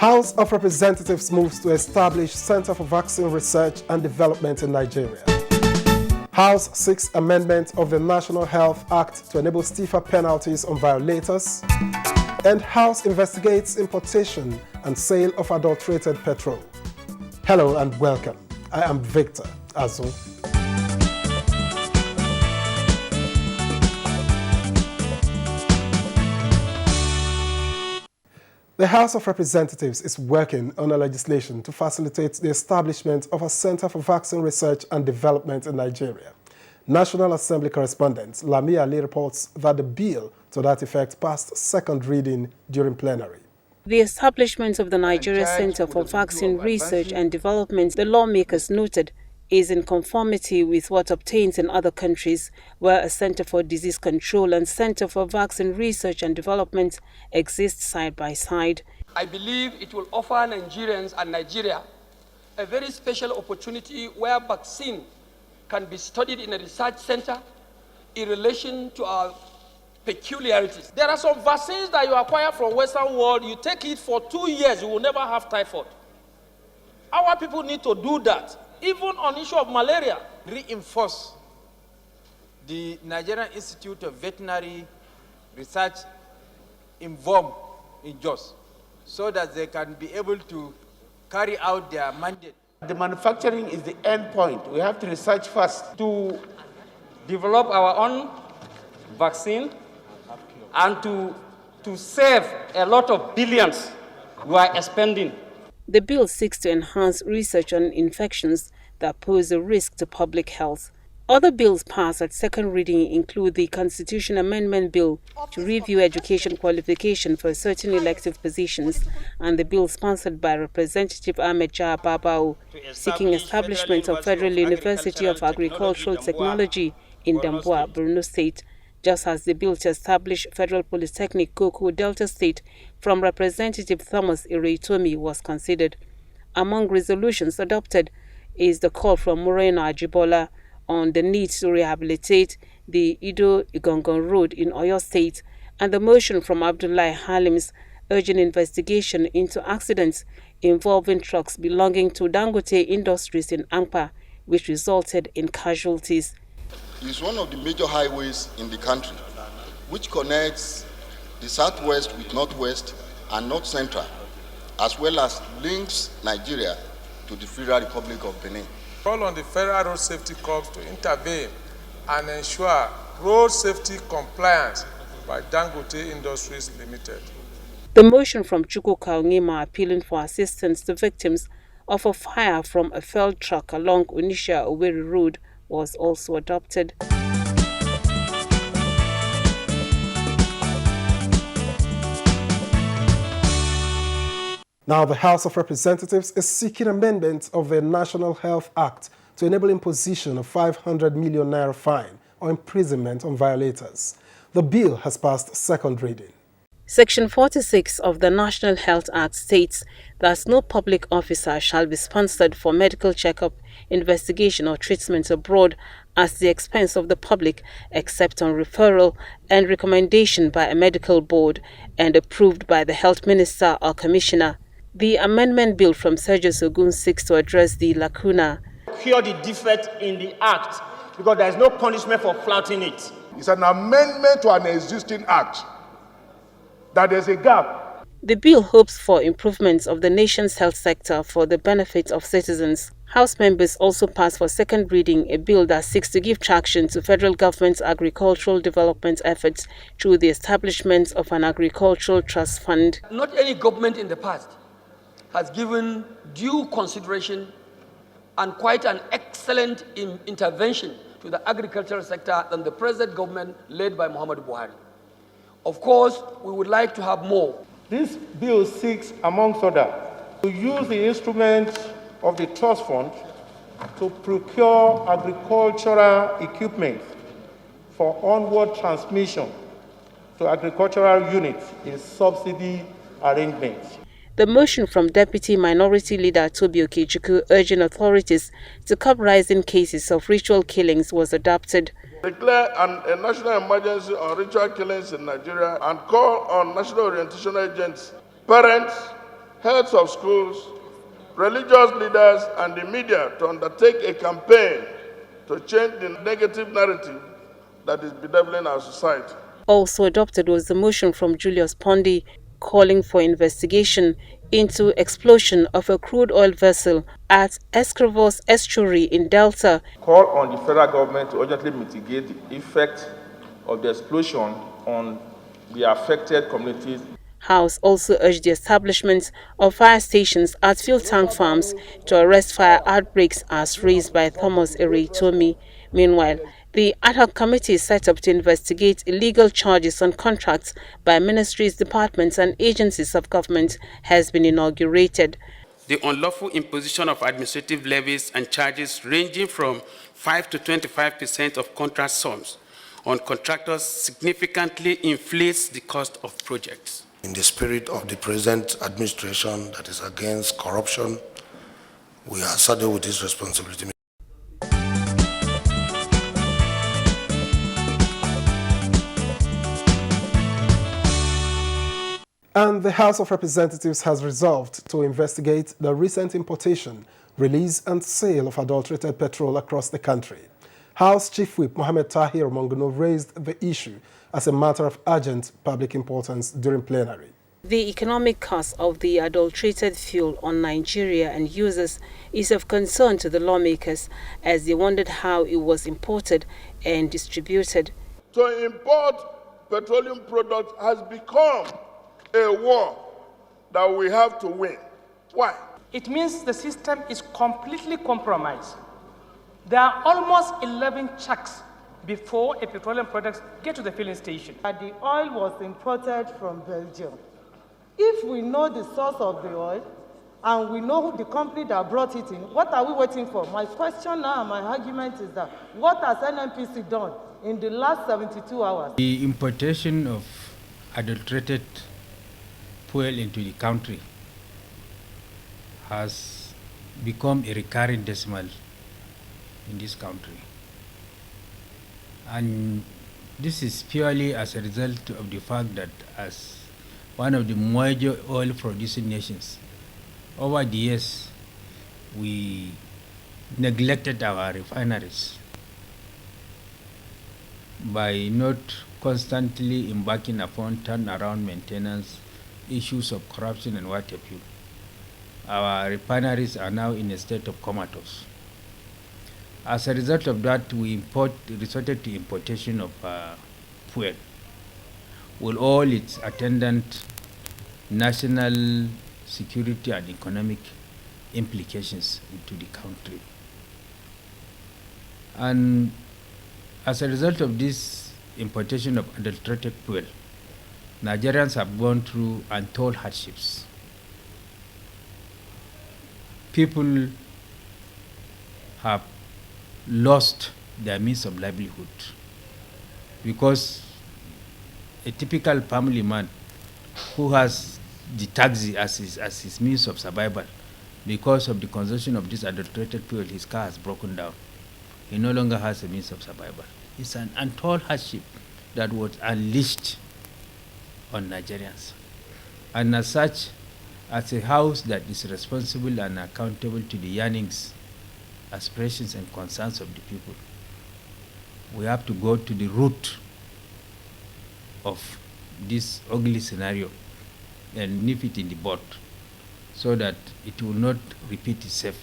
House of Representatives moves to establish Center for Vaccine Research and Development in Nigeria. House seeks amendment of the National Health Act to enable stiffer penalties on violators. And House investigates importation and sale of adulterated petrol. Hello and welcome. I am Victor Azu. The House of Representatives is working on a legislation to facilitate the establishment of a Center for Vaccine Research and Development in Nigeria. National Assembly correspondent Lami Ali reports that the bill to that effect passed second reading during plenary. The establishment of the Nigeria Center for Vaccine Research and Development, the lawmakers noted, is in conformity with what obtains in other countries where a Center for Disease Control and Center for Vaccine Research and Development exist side by side. I believe it will offer Nigerians and Nigeria a very special opportunity where vaccine can be studied in a research center in relation to our peculiarities. There are some vaccines that you acquire from Western world, you take it for 2 years, you will never have typhoid. Our people need to do that. Even on issue of malaria, reinforce the Nigerian Institute of Veterinary Research involved in JOS so that they can be able to carry out their mandate. The manufacturing is the end point. We have to research first to develop our own vaccine and to save a lot of billions we are expending. The bill seeks to enhance research on infections that pose a risk to public health. Other bills passed at second reading include the Constitution Amendment Bill to review education qualification for certain elective positions and the bill sponsored by Representative Ahmed Jah Babao seeking establishment of Federal University of Agricultural Technology in Damboa, Borno State, just as the bill to establish Federal Polytechnic Koko Delta State from Representative Thomas Ireitomi was considered. Among resolutions adopted is the call from Morena Ajibola on the need to rehabilitate the Ido-Igongon Road in Oyo State and the motion from Abdullahi Halims urging investigation into accidents involving trucks belonging to Dangote Industries in Ankpa, which resulted in casualties. It's one of the major highways in the country, which connects the southwest with northwest and north central, as well as links Nigeria to the Federal Republic of Benin. Call on the Federal Road Safety Corps to intervene and ensure road safety compliance by Dangote Industries Limited. The motion from Chukwu Kaungima appealing for assistance to victims of a fire from a failed truck along Onitsha Owerri Road was also adopted. Now, the House of Representatives is seeking amendment of the National Health Act to enable imposition of 500 million naira fine or imprisonment on violators. The bill has passed second reading. Section 46 of the National Health Act states that no public officer shall be sponsored for medical checkup, investigation or treatment abroad at the expense of the public except on referral and recommendation by a medical board and approved by the health minister or commissioner. The amendment bill from Sergio Sogun seeks to address the lacuna. cure the defect in the act because there is no punishment for flouting it. It's an amendment to an existing act. That there's a gap. The bill hopes for improvements of the nation's health sector for the benefit of citizens. House members also passed for second reading a bill that seeks to give traction to federal government's agricultural development efforts through the establishment of an agricultural trust fund. Not any government in the past has given due consideration and quite an excellent intervention to the agricultural sector than the present government led by Muhammadu Buhari. Of course, we would like to have more. This bill seeks, amongst others, to use the instrument of the trust fund to procure agricultural equipment for onward transmission to agricultural units in subsidy arrangements. The motion from Deputy Minority Leader Tobi Okechukwu urging authorities to curb rising cases of ritual killings was adopted. Declare a national emergency on ritual killings in Nigeria and call on national orientation agents, parents, heads of schools, religious leaders, and the media to undertake a campaign to change the negative narrative that is bedeviling our society. Also adopted was the motion from Julius Pondy calling for investigation into explosion of a crude oil vessel at Escravos Estuary in Delta. Call on the federal government to urgently mitigate the effect of the explosion on the affected communities. House also urged the establishment of fire stations at fuel tank farms to arrest fire outbreaks as raised by Thomas Ereitomi. Meanwhile, the ad hoc committee set up to investigate illegal charges on contracts by ministries, departments and agencies of government has been inaugurated. The unlawful imposition of administrative levies and charges ranging from 5 to 25% of contract sums on contractors significantly inflates the cost of projects. In the spirit of the present administration that is against corruption, we are saddled with this responsibility. And the House of Representatives has resolved to investigate the recent importation, release and sale of adulterated petrol across the country. House Chief Whip Mohammed Tahir Monguno raised the issue as a matter of urgent public importance during plenary. The economic cost of the adulterated fuel on Nigeria and users is of concern to the lawmakers as they wondered how it was imported and distributed. To import petroleum products has become a war that we have to win. Why? It means the system is completely compromised. There are almost 11 checks before a petroleum product gets to the filling station. The oil was imported from Belgium. If we know the source of the oil and we know the company that brought it in, what are we waiting for? My question now and my argument is that what has NNPC done in the last 72 hours? The importation of adulterated fuel into the country has become a recurring decimal in this country. And this is purely as a result of the fact that as one of the major oil producing nations, over the years we neglected our refineries by not constantly embarking upon turnaround maintenance, issues of corruption and what have you. Our refineries are now in a state of comatose. As a result of that, we resorted to importation of fuel with all its attendant national security and economic implications into the country. And as a result of this importation of adulterated fuel, Nigerians have gone through untold hardships. People have lost their means of livelihood because a typical family man who has the taxi as his means of survival, because of the consumption of this adulterated fuel, his car has broken down. He no longer has a means of survival. It's an untold hardship that was unleashed on Nigerians. And as such, as a house that is responsible and accountable to the yearnings, aspirations and concerns of the people, we have to go to the root of this ugly scenario and nip it in the bud so that it will not repeat itself,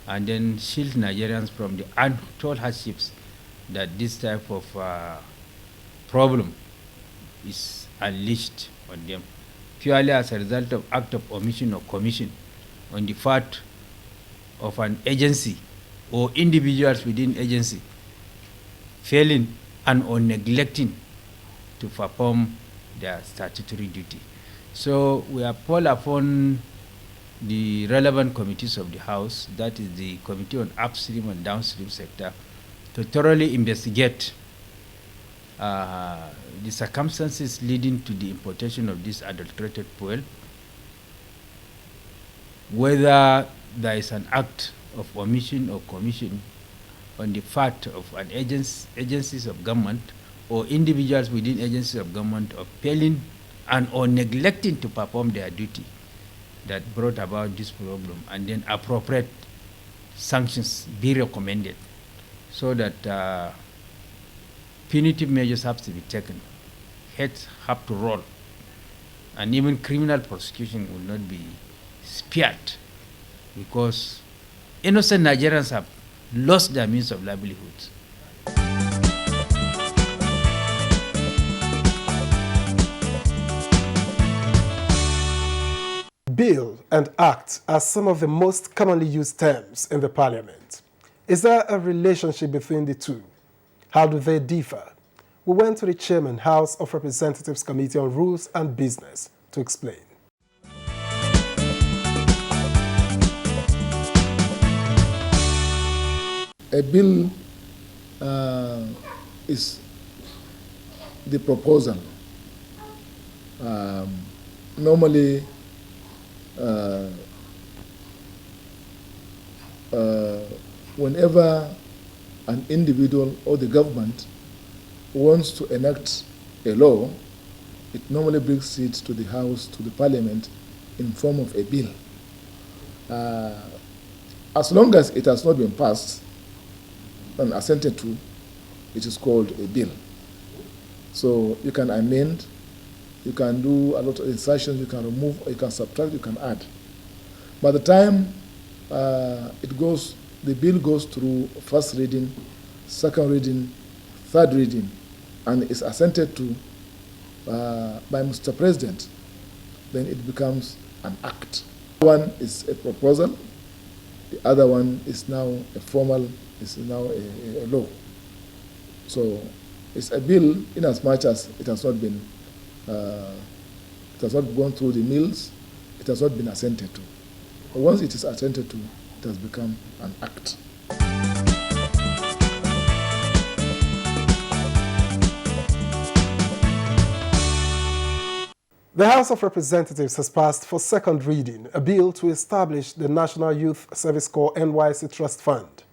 and then shield Nigerians from the untold hardships that this type of problem is unleashed on them, purely as a result of act of omission or commission on the part of an agency or individuals within agency failing and or neglecting to perform their statutory duty. So we have called upon the relevant committees of the House, that is the Committee on Upstream and Downstream Sector, to thoroughly investigate the circumstances leading to the importation of this adulterated fuel, whether there is an act of omission or commission on the part of an agencies of government or individuals within agencies of government of failing and or neglecting to perform their duty that brought about this problem, and then appropriate sanctions be recommended so that punitive measures have to be taken, heads have to roll, and even criminal prosecution will not be spared, because innocent Nigerians have lost their means of livelihood. Bill and act are some of the most commonly used terms in the parliament. Is there a relationship between the two? How do they differ? We went to the Chairman, House of Representatives Committee on Rules and Business to explain. A bill is the proposal. Normally, whenever an individual or the government wants to enact a law, it normally brings it to the House, to the Parliament, in form of a bill. As long as it has not been passed and assented to, it is called a bill. So you can amend, you can do a lot of insertions, you can remove, you can subtract, you can add. By the time the bill goes through first reading, second reading, third reading, and is assented to by Mr. President, then it becomes an act. One is a proposal, the other one is now a formal, is now a law. So it's a bill in as much as it has not been, it has not gone through the mills, it has not been assented to. But once it is assented to, it has become an act. The House of Representatives has passed for second reading a bill to establish the National Youth Service Corps NYSC Trust Fund.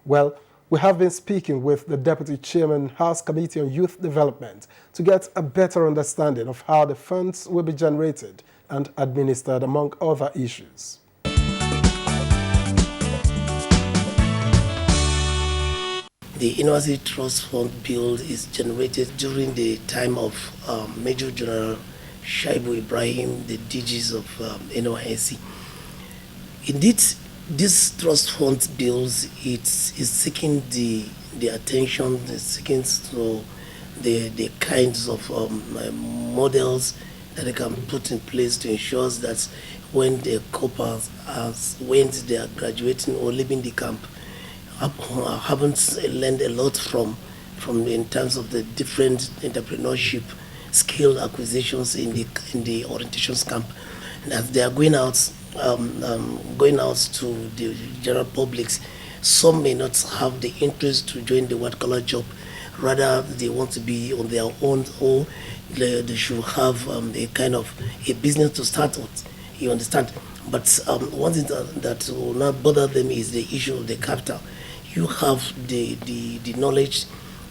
Well, we have been speaking with the Deputy Chairman, House Committee on Youth Development, to get a better understanding of how the funds will be generated and administered, among other issues. The NYSC Trust Fund bill is generated during the time of Major General Shaibu Ibrahim, the DGs of NYSC. Indeed, this trust fund bills is seeking the attention, seeking to the kinds of models that they can put in place to ensure that when the corpers when they are graduating or leaving the camp, haven't learned a lot from in terms of the different entrepreneurship skill acquisitions in the orientations camp, and as they are going out to the general publics, some may not have the interest to join the white-collar job. Rather, they want to be on their own, or they should have a kind of a business to start with. You understand? But one thing that will not bother them is the issue of the capital. You have the knowledge,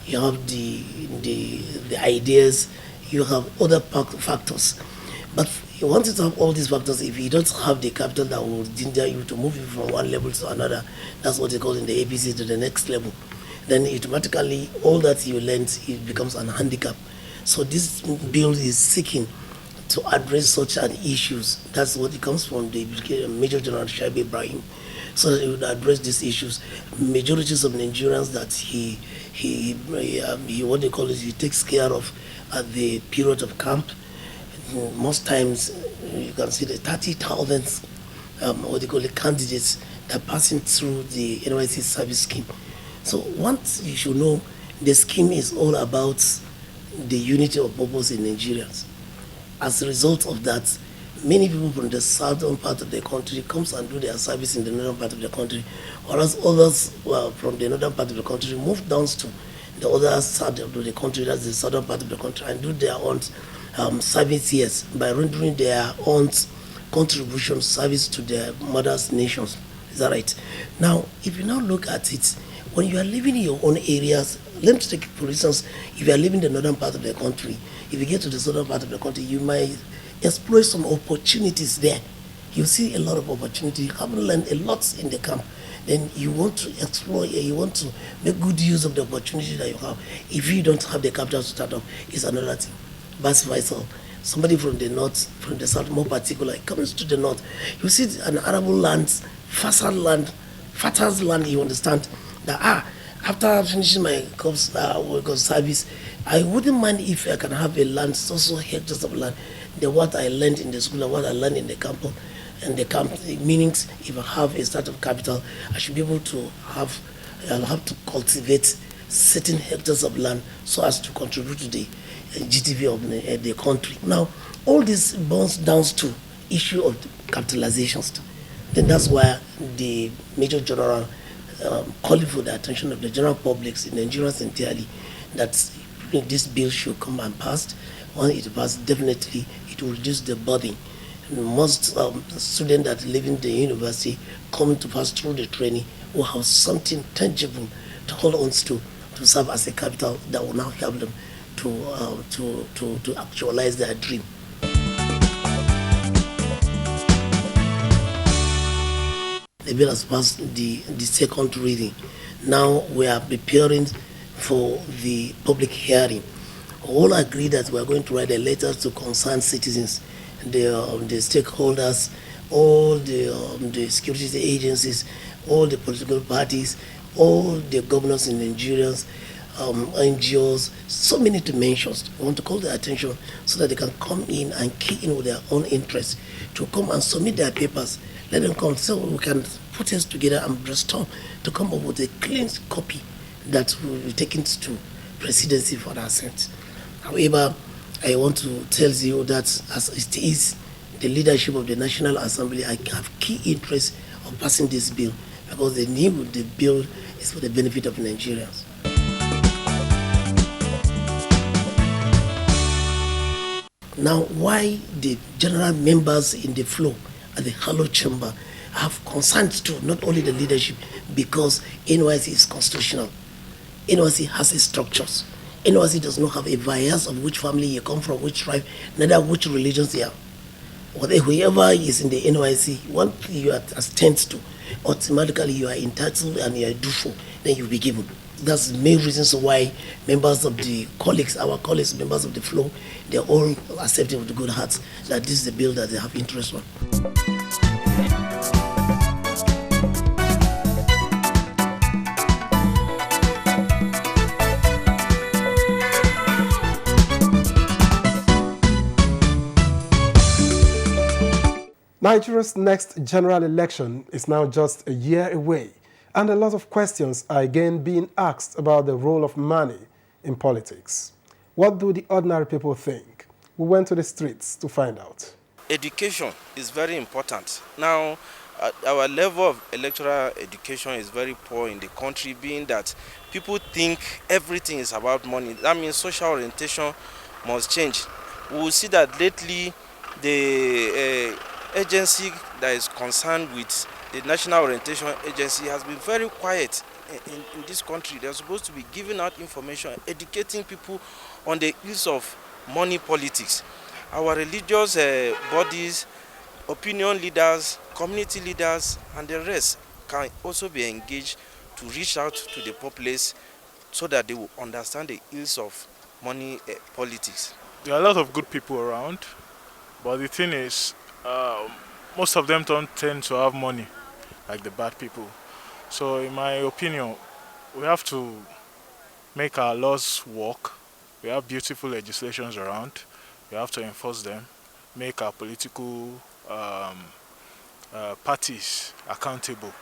you have the ideas, you have other factors. But you want to have all these factors. If you don't have the capital that will ginger you to move you from one level to another, that's what they call in the ABC to the next level, then automatically all that you learned, it becomes an handicap. So this bill is seeking to address such an issues. That's what it comes from the Major General Shaibu Ibrahim, so that he would address these issues. Majorities of Nigerians that he what they call it, he takes care of at the period of camp. Most times you can see the 30,000 what they call it, candidates that are passing through the NYSC service scheme. So once you should know, the scheme is all about the unity of purpose in Nigerians. As a result of that, many people from the southern part of the country comes and do their service in the northern part of the country, whereas others from the northern part of the country move down to the other side of the country, that's the southern part of the country, and do their own service here by rendering their own contribution service to their mother's nations. Is that right? Now, if you now look at it, when you are living in your own areas, let me take, for instance, if you are living in the northern part of the country, if you get to the southern part of the country, you might exploit some opportunities there you see a lot of opportunity. You haven't learned a lot in the camp. Then you want to explore, you want to make good use of the opportunity that you have. If you don't have the capital to start off, it's another thing. Vice versa. Somebody from the north, from the south more particular, comes to the north. You see an arable land, fertile land, you understand that, after finishing my corps service, I wouldn't mind if I can have a land, so hectares of land, what I learned in the school and what I learned in the camp. And the camp meanings, if I have a startup capital, I should be able to I'll have to cultivate certain hectares of land so as to contribute to the GDP of the country. Now, all this boils down to issue of capitalizations. Then that's why the Major General calling for the attention of the general public in Nigerians entirely that this bill should come and pass. When it passes, definitely it will reduce the burden. Most students that live in the university come to pass through the training will have something tangible to hold on to serve as a capital that will now help them to actualize their dream. The bill has passed the second reading. Now we are preparing for the public hearing. All agree that we are going to write a letter to concerned citizens, the stakeholders, all the security agencies, all the political parties, all the governors in Nigeria, NGOs, so many dimensions. We want to call their attention so that they can come in and key in with their own interests, to come and submit their papers. Let them come so we can put us together and brainstorm to come up with a clean copy that will be taken to presidency for our assent. However, I want to tell you that as it is the leadership of the National Assembly, I have key interest of passing this bill because the need of the bill is for the benefit of Nigerians. Now, why the general members in the floor at the Hollow Chamber have concerns to not only the leadership, because NYSC is constitutional. NYSC has its structures. NYSC does not have a bias of which family you come from, which tribe, neither which religions you are. Whoever is in the NYSC, what you are attend to, automatically you are entitled and you are due for, then you'll be given. That's the main reasons why members of the colleagues, our colleagues, members of the floor, they're all accepting with good hearts that this is the bill that they have interest on. Nigeria's next general election is now just a year away, and a lot of questions are again being asked about the role of money in politics. What do the ordinary people think? We went to the streets to find out. Education is very important. Now, our level of electoral education is very poor in the country, being that people think everything is about money. That means social orientation must change. We will see that lately the agency that is concerned with the National Orientation Agency has been very quiet in this country. They're supposed to be giving out information, educating people on the use of money politics. Our religious bodies, opinion leaders, community leaders, and the rest can also be engaged to reach out to the populace so that they will understand the use of money politics. There are a lot of good people around, but the thing is, most of them don't tend to have money like the bad people. So in my opinion, we have to make our laws work. We have beautiful legislations around. We have to enforce them, make our political parties accountable.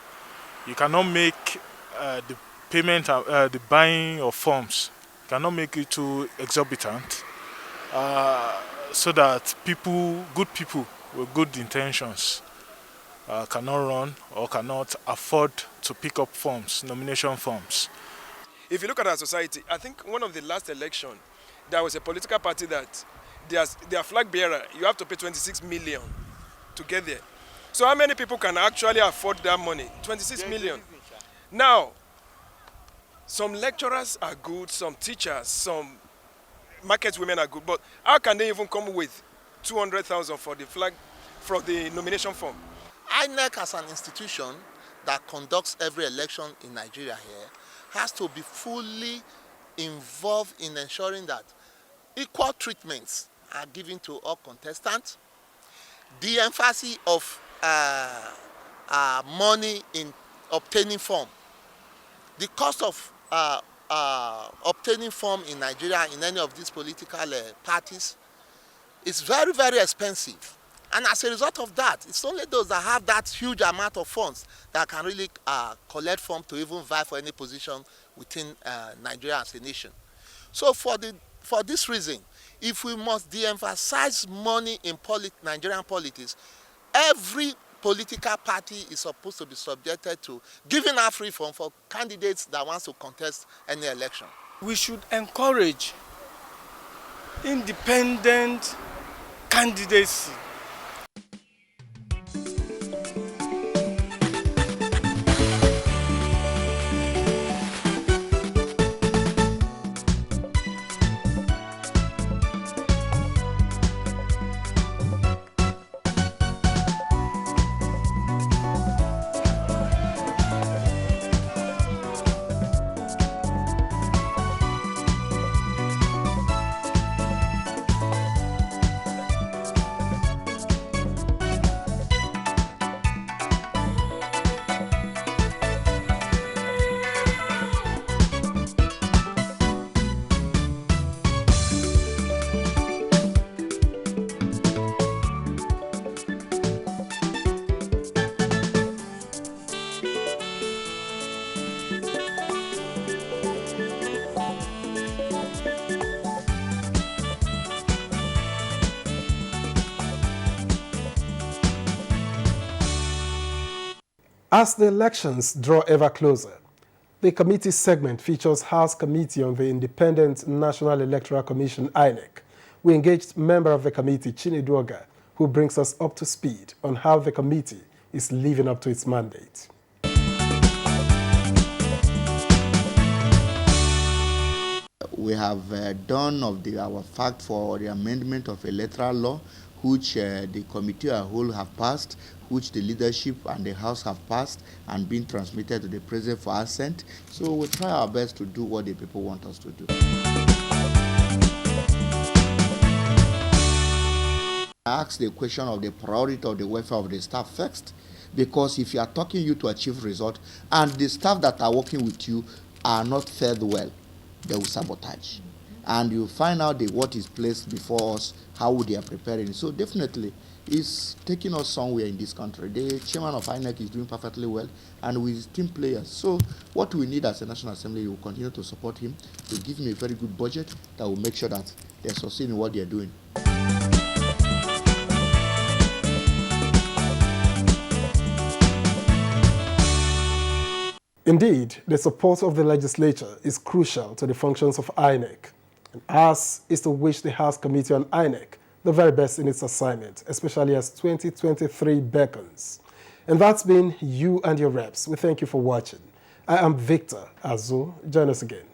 You cannot make the payment, the buying of forms, you cannot make it too exorbitant so that people, good people with good intentions cannot run or cannot afford to pick up forms, nomination forms. If you look at our society, I think one of the last election, there was a political party that their flag bearer, you have to pay 26 million to get there. So how many people can actually afford that money? 26 million. Now, some lecturers are good, some teachers, some market women are good, but how can they even come with 200,000 for the flag from the nomination form. INEC as an institution that conducts every election in Nigeria here has to be fully involved in ensuring that equal treatments are given to all contestants. The emphasis of money in obtaining form. The cost of obtaining form in Nigeria in any of these political parties is very, very expensive. And as a result of that, it's only those that have that huge amount of funds that can really collect form to even vie for any position within Nigeria as a nation. So for this reason, if we must de-emphasize money in Nigerian politics, every political party is supposed to be subjected to giving out free form for candidates that want to contest any election. We should encourage independent candidacy. As the elections draw ever closer, the committee segment features House Committee on the Independent National Electoral Commission, INEC. We engaged member of the committee, Chinedu Oga, who brings us up to speed on how the committee is living up to its mandate. We have done our fact for the amendment of electoral law, which the committee as a whole have passed, which the leadership and the House have passed and been transmitted to the President for assent. So we try our best to do what the people want us to do. I ask the question of the priority of the welfare of the staff first, because if you are talking you to achieve result and the staff that are working with you are not fed well, they will sabotage. And you find out what is placed before us, how they are preparing. So definitely, it's taking us somewhere in this country. The chairman of INEC is doing perfectly well, and with team players. So what we need as a National Assembly, we will continue to support him, to give him a very good budget that will make sure that they succeed in what they are doing. Indeed, the support of the legislature is crucial to the functions of INEC. And ours is to wish the House Committee on INEC the very best in its assignment, especially as 2023 beckons. And that's been You and Your Reps. We thank you for watching. I am Victor Azu. Join us again.